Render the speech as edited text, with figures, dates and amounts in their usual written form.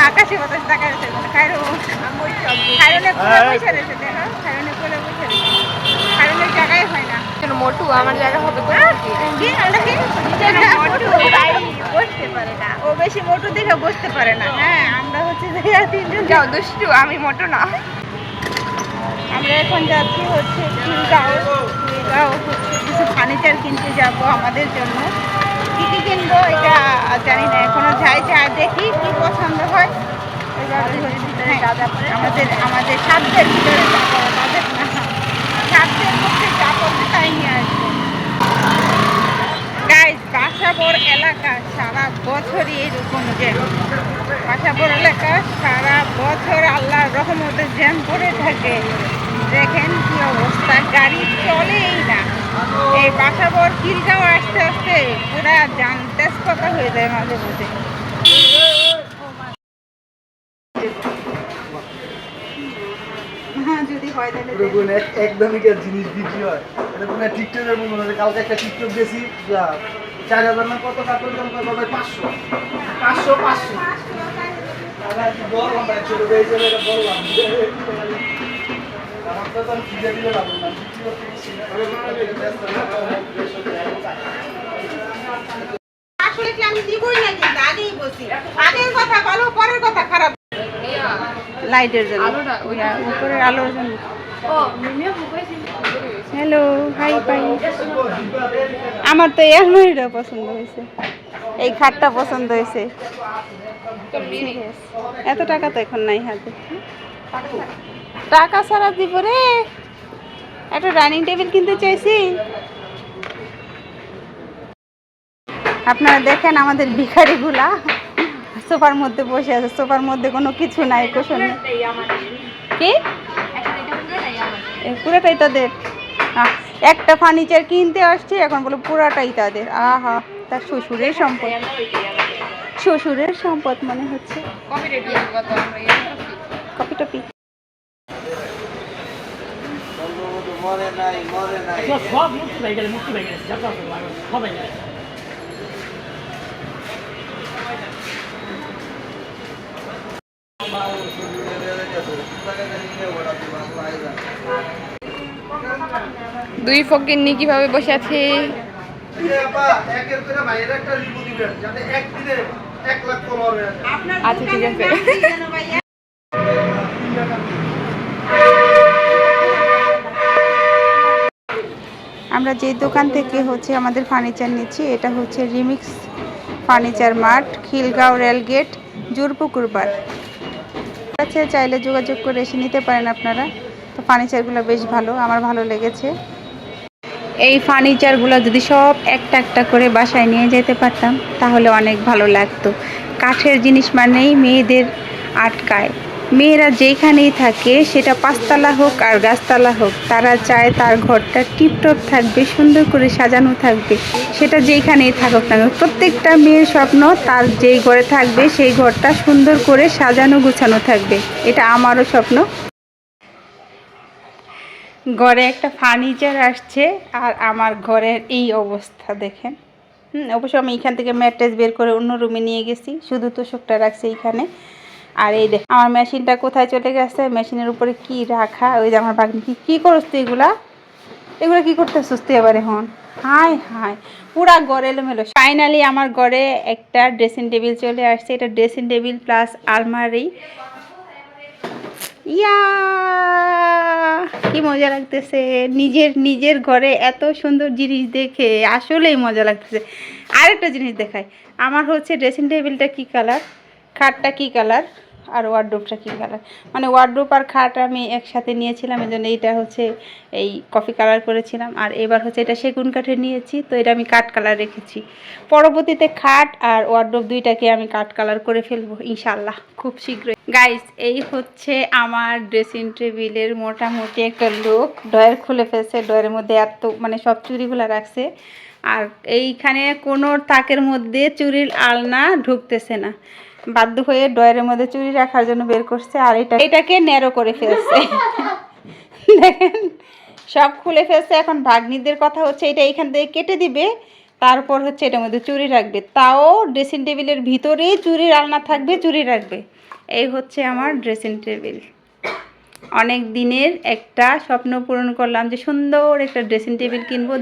আকাশে বাতাস দেখা যাচ্ছে খায়রনে করে বসে রয়েছে, দেখো খায়রনে করে বসে রয়েছে, খায়রনের জায়গায় হয় না। মোটু আমার জায়গা হবে তো বসতে পারে না, ও বেশি মোটু দেখে বসতে পারে না। হ্যাঁ, আমরা হচ্ছে তিনজন যাও দুষ্টু, আমি মোটু না। আমরা এখন যাচ্ছি হচ্ছে খিলগাঁও হচ্ছে কিছু ফার্নিচার কিনতে যাব আমাদের জন্য। কী কী কিনবো এটা জানি না এখনো, যাই দেখি কি পছন্দ হয়। আমাদের সাধ্যের ভিতরে তাদের না, সাধ্যের মধ্যে যা করবে তাই নিয়ে আসবো। গাইজ, বাসাবোর এলাকা সারা বছরই এরকম জ্যাম। বাসাবোর এলাকা সারা বছর আল্লাহর রহমতে জ্যাম পড়ে থাকে। দেখেন কি অবস্থা, গাড়ি চলেই না। এই বাসাবোর খিলগাঁও আসতে আসতে পুরা যান তেজপাতা হয়ে যায় মাঝে মাঝে। যদি হয় তাহলে একদমই জিনিস বিক্রি হয়, এটা কোনো টিকটকের মনে হয়। কালকে একটা টিকটক গেছি, 4000 না কত টাকা দাম, 500 500 500 বললাম ভাই, ছোট ভাই হিসেবে এটা বললাম। আমার তো তখন ফিরে দিলে পাবো না, আসলে কি আমি দিবই না, কিন্তু আগেই বলছি আগের কথা বলো, পরের কথা খারাপ। লাইটের জন্য, উপরের আলোর জন্য। হ্যালো, হাই পাই। আমার তো এই আলমারিটা পছন্দ হয়েছে, এই খাটটা পছন্দ হয়েছে। এত টাকা তো এখন নাই হাতে, টাকা ছাড়া দিব রে। একটা ডাইনিং টেবিল কিনতে চাইছি। আপনারা দেখেন আমাদের ভিখারিগুলা সোফার মধ্যে বসে আছে, সোফার মধ্যে কোনো কিছু নাই, কুশন কি পুরোটাই তাদের। একটা ফার্নিচার কিনতে আসছে, এখন বলে পুরাটাই তাদের। আহা, তার শ্বশুরের সম্পদ, শ্বশুরের সম্পদ মনে হচ্ছে। কপি টপি সব মুক্তি হয়ে গেলে সবাই দুই ফকিন্নি কিভাবে বসে আছে। আচ্ছা ঠিক আছে। আমরা যে দোকান থেকে হচ্ছে আমাদের ফার্নিচার নিচ্ছি, এটা হচ্ছে remix furniture mart, Khilgaon rail gate, Jorpukur পাড়। আচ্ছা, চাইলে যোগাযোগ করে এসে নিতে পারেন আপনারা। তো ফার্নিচারগুলো বেশ ভালো, আমার ভালো লেগেছে। এই ফার্নিচারগুলো যদি সব একটা একটা করে বাসায় নিয়ে যেতে পারতাম তাহলে অনেক ভালো লাগতো। কাঠের জিনিস মানেই মেয়েদের আটকায়। মেয়েরা যেখানেই থাকে, সেটা 5 তলা হোক আর গাছতলা হোক, তারা চায় তার ঘরটা টিপটপ থাকবে, সুন্দর করে সাজানো থাকবে। সেটা যেখানেই থাকুক না, প্রত্যেকটা মেয়ের স্বপ্ন তার যেই ঘরে থাকবে সেই ঘরটা সুন্দর করে সাজানো গুছানো থাকবে। এটা আমারও স্বপ্ন। ঘরে একটা ফার্নিচার আসছে আর আমার ঘরের এই অবস্থা দেখেন। অবশ্য আমি এখান থেকে ম্যাট্রেস বের করে অন্য রুমে নিয়ে গেছি, শুধু তোষকটা রাখছি এইখানে। আর এই দেখ আমার মেশিনটা কোথায় চলে গেছে, মেশিনের উপরে কি রাখা। ওই যে আমার ভাগ্নি, কি করছ তুই এগুলো কি করতেছিস তুই এবারে হন? হায় হায়, পুরা ঘরে এলোমেলো। ফাইনালি আমার ঘরে একটা ড্রেসিং টেবিল চলে আসছে। এটা ড্রেসিং টেবিল প্লাস আলমারি। ইয়া, কি মজা লাগতেছে নিজের ঘরে এত সুন্দর জিনিস দেখে, আসলেই মজা লাগতেছে। আরেকটা জিনিস দেখাই, আমার হচ্ছে ড্রেসিং টেবিলটা কি কালার, খাটটা কি কালার, আর ওয়ার্ডরোবটা কী কালার। মানে ওয়ার্ডরোব আর খাট আমি একসাথে নিয়েছিলাম, এই জন্য এইটা হচ্ছে এই কফি কালার করেছিলাম। আর এবার হচ্ছে এটা সেগুন কাঠের নিয়েছি, তো এটা আমি কাঠ কালার রেখেছি। পরবর্তীতে খাট আর ওয়ার্ডরোব দুইটাকে আমি কাঠ কালার করে ফেলবো ইনশাল্লাহ খুব শীঘ্রই। গাইস, এই হচ্ছে আমার ড্রেসিং টেবিলের মোটামুটি একটা লুক। ড্রয়ার খুলে ফেলছে, ড্রয়ারের মধ্যে এত মানে সব চুড়িগুলো রাখছে। আর এইখানে কোনো তাকের মধ্যে চুড়ির আলনা ঢুকতেছে না, বাধ্য হয়ে ড্রয়ারের মধ্যে চুড়ি রাখার জন্য বের করছে। আর এটাকে ন্যারো করে ফেলছে দেখেন, সব খুলে ফেলছে। এখন ভাগ্নিদের কথা হচ্ছে এটা এইখান থেকে কেটে দিবে, তারপর হচ্ছে এটার মধ্যে চুড়ি রাখবে, তাও ড্রেসিং টেবিলের ভিতরেই চুড়ির আলনা থাকবে, চুড়ি রাখবে। এই হচ্ছে আমার ড্রেসিং টেবিল। অনেক দিনের একটা স্বপ্ন পূরণ করলাম যে সুন্দর একটা ড্রেসিং টেবিল কিনবো।